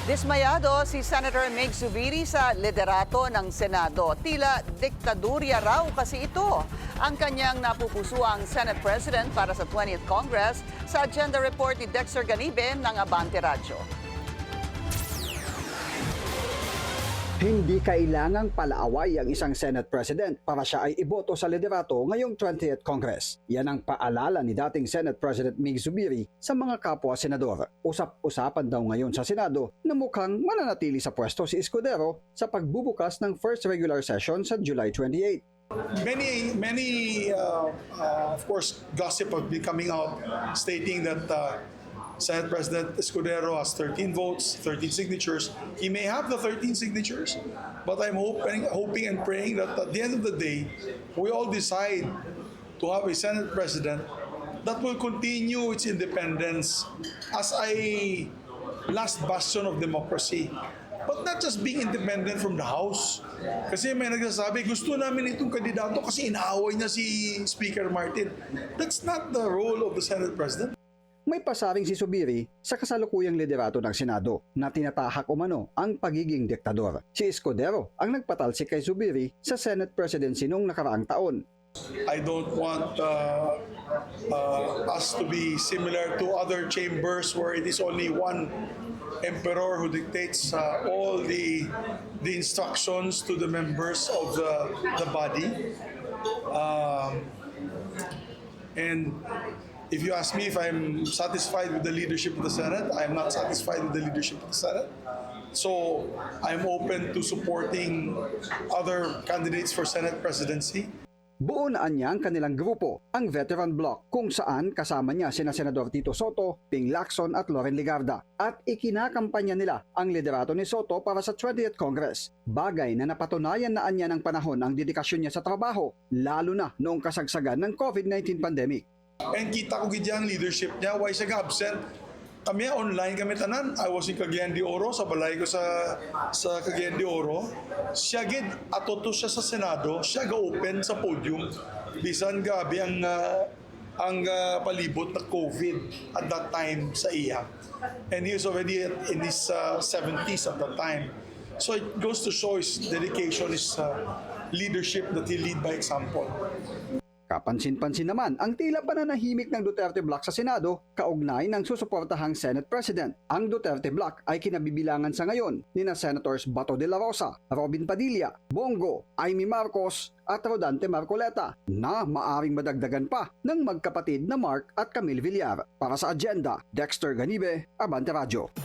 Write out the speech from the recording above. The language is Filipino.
Dismayado si Senator Mig Zubiri sa liderato ng Senado. Tila diktadurya raw kasi ito. Ang kanyang napupusuang Senate President para sa 20th Congress sa agenda report ni Dexter Ganibe ng Abante Radyo. Hindi kailangang palaaway ang isang Senate President para siya ay iboto sa liderato ngayong 20th Congress. Yan ang paalala ni dating Senate President Mig Zubiri sa mga kapwa-senador. Usap-usapan daw ngayon sa Senado na mukhang mananatili sa pwesto si Escudero sa pagbubukas ng first regular session sa July 28. Many, of course, gossip have been coming out stating that Senate President Escudero has 13 votes, 13 signatures. He may have the 13 signatures, but I'm hoping and praying that at the end of the day, we all decide to have a Senate President that will continue its independence as a last bastion of democracy. But not just being independent from the House. Kasi may nagsasabi, gusto namin itong kandidato kasi inaaway niya si Speaker Martin. That's not the role of the Senate President. May pasaring si Zubiri sa kasalukuyang liderato ng Senado na tinatahak umano ang pagiging diktador. Si Escudero ang nagpatalsik kay Zubiri sa Senate presidency noong nakaraang taon. I don't want us to be similar to other chambers where it is only one emperor who dictates all the instructions to the members of the body. And if you ask me if I'm satisfied with the leadership of the Senate, I'm not satisfied with the leadership of the Senate. So I'm open to supporting other candidates for Senate presidency. Buo na niya ang kanilang grupo, ang Veteran Bloc, kung saan kasama niya sina Senador Tito Soto, Ping Lacson at Loren Legarda. At ikinakampanya nila ang liderato ni Soto para sa 20th Congress. Bagay na napatunayan na niya ng panahon ang dedikasyon niya sa trabaho, lalo na noong kasagsagan ng COVID-19 pandemic. And kita ko gid ang leadership niya, why siya absent. Kami online kami tanan. I was in Cagayan de Oro, sa balay ko sa Cagayan de Oro. Siya gid atoto siya sa Senado, siya ga-open sa podium. Bisan gabi ang palibot na COVID at that time sa iya. And he was already in his 70s at that time. So it goes to show his dedication, his leadership, that he lead by example. Kapansin-pansin naman ang tila pananahimik ng Duterte Bloc sa Senado kaugnay ng susuportahang Senate President. Ang Duterte Bloc ay kinabibilangan sa ngayon ni na Senators Bato de la Rosa, Robin Padilla, Bongo, Amy Marcos at Rodante Marcoleta na maaring madagdagan pa ng magkapatid na Mark at Camille Villar. Para sa agenda, Dexter Ganibe, Abante Radyo.